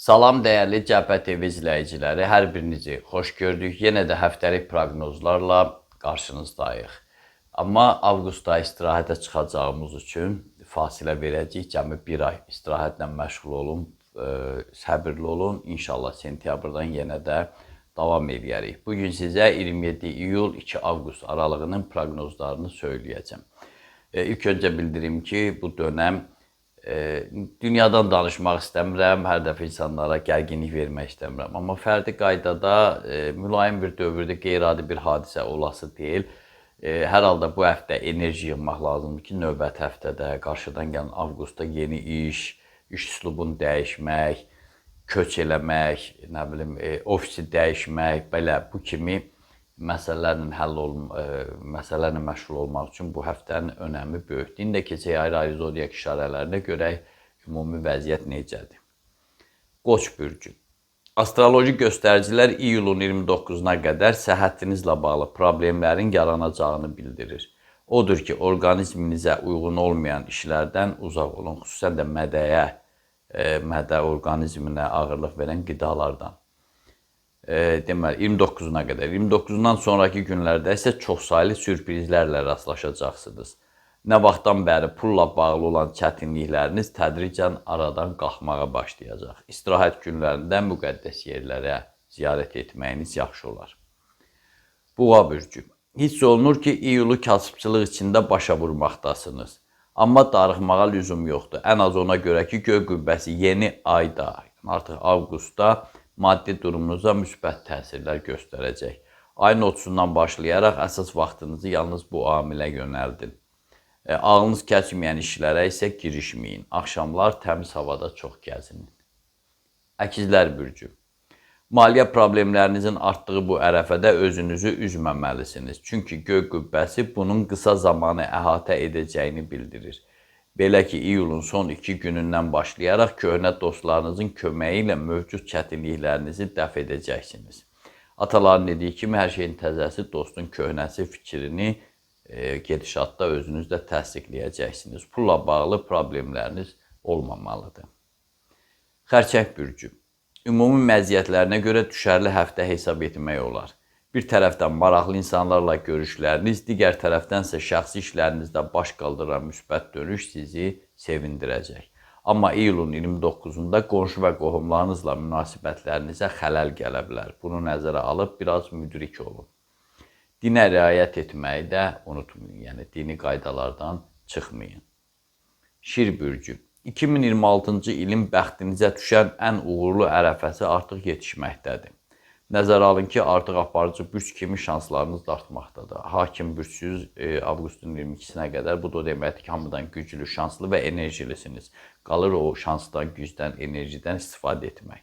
Salam dəyərli Cəbhə TV izləyiciləri, hər birinizi xoş gördük. Yenə də həftəlik proqnozlarla qarşınızdayıq. Amma avqustda istirahətə çıxacağımız üçün fasilə verəcəyik. Cəmi bir ay istirahətlə məşğul olun, səbirli olun. İnşallah sentyabrdan yenə də davam edərik. Bugün sizə 27 iyul 2 avqust aralığının proqnozlarını söyləyəcəm. İlk öncə bildirim ki, bu dönəm dünyadan danışmaq istəmirəm, hər dəfə insanlara gərginlik vermək istəmirəm. Amma fərdi qaydada mülayim bir dövrdə qeyri-adi bir hadisə olası deyil. Hər halda bu həftə enerji yığmaq lazımdır ki, növbəti həftədə qarşıdan gələn avqustda yeni iş üslubunu dəyişmək, köç eləmək, nə bilim, ofisi dəyişmək, belə bu kimi məsələlərlə məşğul olmaq üçün bu həftənin önəmi böyükdür. İndi də keçək ayrı-ayrı zodiak işarələrinə görək ümumi vəziyyət necədir. Qoç bürcü. Astroloji göstəricilər iyulun 29-na qədər səhhətinizlə bağlı problemlərin yaranacağını bildirir. Odur ki, orqanizminizə uyğun olmayan işlərdən uzaq olun, xüsusən də mədə orqanizminə ağırlıq verən qidalardan. Deməli, 29-una qədər. 29-dan sonraki günlərdə isə çoxsaylı sürprizlərlə rastlaşacaqsınız. Nə vaxtdan bəri pulla bağlı olan çətinlikləriniz tədricən aradan qalxmağa başlayacaq. İstirahət günlərində müqəddəs yerlərə ziyarət etməyiniz yaxşı olar. Boğa bürcü. Hiss olunur ki, iyulu kasıbçılıq içində başa vurmaqdasınız. Amma darıxmağa lüzum yoxdur. Ən az ona görə ki, göy qübbəsi yeni ayda, artıq avqustda maddi durumunuza müsbət təsirlər göstərəcək. Ayın 30-dan başlayaraq əsas vaxtınızı yalnız bu amilə yönəldin. Ağlınız keçməyən işlərə isə girişməyin. Axşamlar təmiz havada çox gəzinin. Əkizlər bürcü. Maliyyə problemlərinizin artdığı bu ərəfədə özünüzü üzməməlisiniz. Çünki göy qübbəsi bunun qısa zamanı əhatə edəcəyini bildirir. Belə ki, iyulun son 2 günündən başlayaraq köhnə dostlarınızın köməyi ilə mövcud çətinliklərinizi dəf edəcəksiniz. Ataların dediyi kimi, hər şeyin təzəsi dostun köhnəsi fikrini gedişatda özünüzdə təsdiqləyəcəksiniz. Pulla bağlı problemləriniz olmamalıdır. Xərçəng bürcü. Ümumi məziyyətlərinə görə düşərli həftə hesab etmək olar. Bir tərəfdən maraqlı insanlarla görüşləriniz, digər tərəfdənsə şəxsi işlərinizdə baş qaldıran müsbət dönüş sizi sevindirəcək. Amma iyulun 29-da qonşu və qohumlarınızla münasibətlərinizə xələl gələ bilər. Bunu nəzərə alıb biraz müdrik olun. Dinə riayət etməyi də unutmayın, yəni dini qaydalardan çıxmayın. Şir bürcü. 2026-cı ilin bəxtinizə düşən ən uğurlu ərəfəsi artıq yetişməkdədir. Nəzərə alın ki, artıq aparıcı bürc kimi şanslarınız da artmaqdadır. Hakim bürcsüz avqustun 22-sinə qədər, bu da deməkdir ki, hamıdan güclü, şanslı və enerjilisiniz. Qalır o şansdan, gücdən, enerjidən istifadə etmək.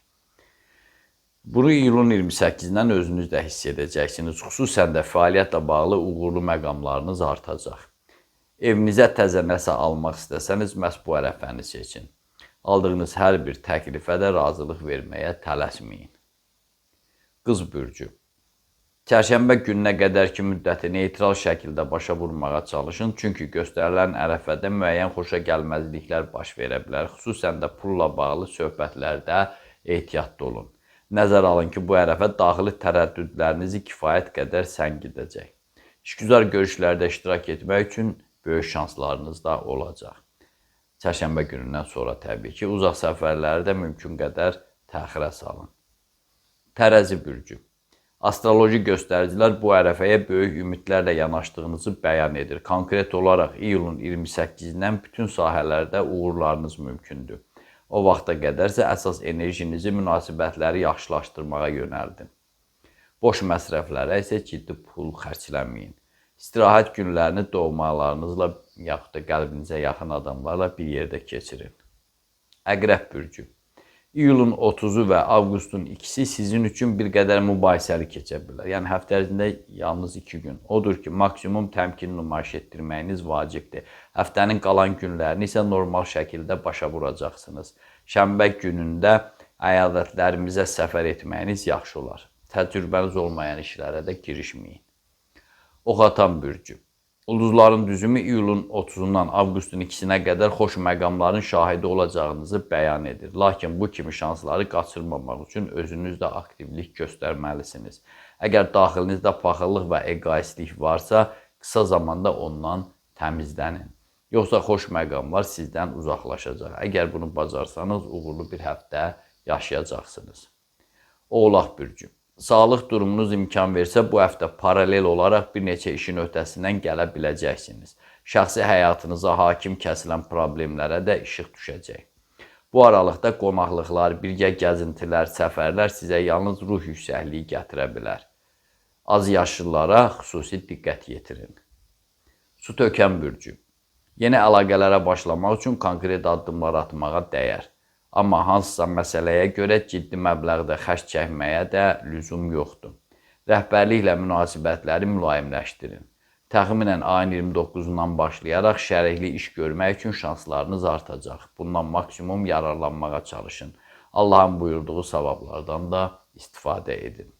Bunu iyulun 28-dən özünüz də hiss edəcəksiniz. Xüsusən də fəaliyyətlə bağlı uğurlu məqamlarınız artacaq. Evinizə təzə nəsə almaq istəsəniz, məhz bu ərəfəni seçin. Aldığınız hər bir təklifə də razılıq verməyə tələsməyin. Qız bürcü. Çərşənbə gününə qədərki müddəti neytral şəkildə başa vurmağa çalışın, çünki göstərilən ərəfədə müəyyən xoşagəlməzliklər baş verə bilər. Xüsusən də pulla bağlı söhbətlərdə ehtiyatlı olun. Nəzər alın ki, bu ərəfə daxili tərəddüdlərinizi kifayət qədər səngidəcək. İşgüzar görüşlərdə iştirak etmək üçün böyük şanslarınız da olacaq. Çərşənbə günündən sonra təbii ki, uzaq səfərləri də mümkün qədər təxirə salın. Tərəzi bürcü. Astroloji göstəricilər bu ərəfəyə böyük ümidlərlə yanaşdığınızı bəyan edir. Konkret olaraq iyulun 28-dən bütün sahələrdə uğurlarınız mümkündür. O vaxta qədərsə əsas enerjinizi münasibətləri yaxşılaşdırmağa yönəldin. Boş məsrəflərə isə ciddi pul xərcləməyin. İstirahət günlərini doğmalarınızla yaxud da qəlbinizə yaxın adamlarla bir yerdə keçirin. Əqrəb bürcü. İyulun 30-u və avqustun 2-si sizin üçün bir qədər mübahisəli keçə bilər. Yəni, həftə ərzində yalnız 2 gün. Odur ki, maksimum təmkin nümayiş etdirməyiniz vacibdir. Həftənin qalan günlərini isə normal şəkildə başa vuracaqsınız. Şənbə günündə əyalətlərimizə səfər etməyiniz yaxşı olar. Təcrübəniz olmayan işlərə də girişməyin. Ox atan bürcü. Ulduzların düzümü iyulun 30-dan avqustun 2-sinə qədər xoş məqamların şahidi olacağınızı bəyan edir. Lakin bu kimi şansları qaçırmamaq üçün özünüzdə aktivlik göstərməlisiniz. Əgər daxilinizdə paxıllıq və egoistlik varsa, qısa zamanda ondan təmizlənin. Yoxsa xoş məqamlar sizdən uzaqlaşacaq. Əgər bunu bacarsanız, uğurlu bir həftə yaşayacaqsınız. Oğlaq bürcü. Sağlıq durumunuz imkan versə, bu həftə paralel olaraq bir neçə işin öhdəsindən gələ biləcəksiniz. Şəxsi həyatınıza hakim kəsilən problemlərə də işıq düşəcək. Bu aralıqda qonaqlıqlar, birgə gəzintilər, səfərlər sizə yalnız ruh yüksəkliyi gətirə bilər. Az yaşlılara xüsusi diqqət yetirin. Su tökən bürcü. Yeni əlaqələrə başlamaq üçün konkret addımlar atmağa dəyər. Amma hansısa məsələyə görə ciddi məbləğdə xərc çəkməyə də lüzum yoxdur. Rəhbərliklə münasibətləri mülayimləşdirin. Təxminən ayın 29-dan başlayaraq şərikli iş görmək üçün şanslarınız artacaq. Bundan maksimum yararlanmağa çalışın. Allahın buyurduğu savablardan da istifadə edin.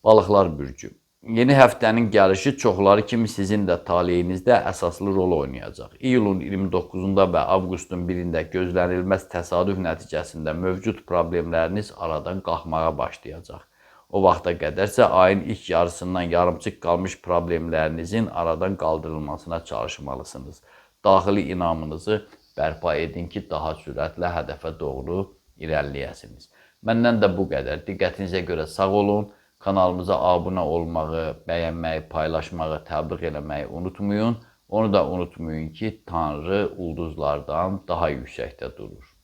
Balıqlar bürcü. Yeni həftənin gəlişi çoxları kimi sizin də taleyinizdə əsaslı rol oynayacaq. İyulun 29-da və avqustun 1-də gözlənilməz təsadüf nəticəsində mövcud problemləriniz aradan qalxmağa başlayacaq. O vaxta qədərsə ayın ilk yarısından yarımçıq qalmış problemlərinizin aradan qaldırılmasına çalışmalısınız. Daxili inamınızı bərpa edin ki, daha sürətlə hədəfə doğru irəliləyəsiniz. Məndən də bu qədər. Diqqətinizə görə sağ olun. Kanalımıza abunə olmağı, bəyənməyi, paylaşmağı, təbliğ eləməyi unutmayın. Onu da unutmayın ki, Tanrı ulduzlardan daha yüksəkdə durur.